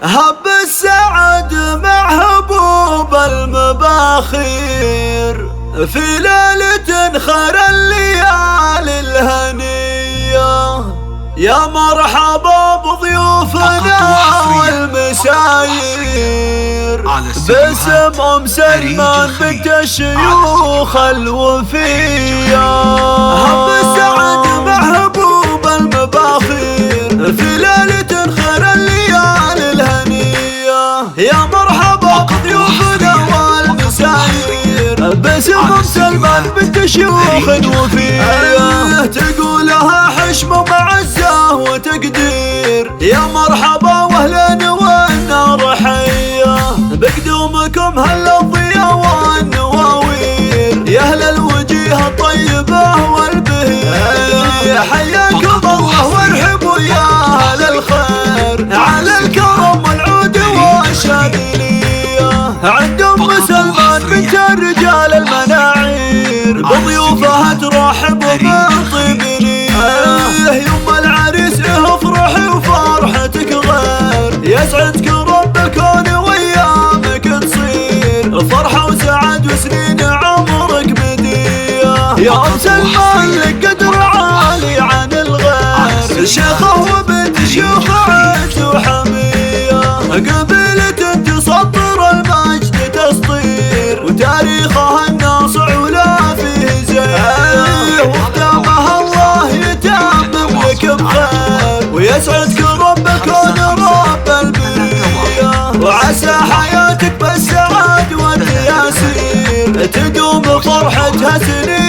هب السعد مع هبوب المباخير في ليلة خير الليالي الهنية. يا مرحبا بضيوفنا والمساير باسم أم سلمان بنت الشيوخ الوفية. هب السعد مع هبوب المباخير في ليلة خير الليالي الهنية. يا مرحبا بضيوفنا والمساير باسم أم سلمان بنت الشيوخ الوفية. تقولها حشم ومعزة وتقدير. يا مرحبا واهلا والنار حية بقدومكم هل الضياء والنواوير. يا اهل الوجيه الطيبة والبهية حياكم الله وارحبوا يا اهل الخير على الكرم والعود والشاذلية. عند ام سلمان بنت الرجال المناعير بضيوفها ترحب بطيب نية. يوم العريس افرحي وفرحتك غير يسعدك رب الكون وايامك تصير فرحة وسعد وسنين عمرك بدية. يا ام سلمان لك قدر عالي عن الغير شيخه وبنت شيوخ عز وحمية. قبيلة تسطر المجد تسطير وتاريخها الناصع ولا فيه زين. وختامها الله يتمم لك بخير ويسعدك رب الكون رب البرية. وعسى حياتك بالسعاد والتياسير تدوم فرحتها سنين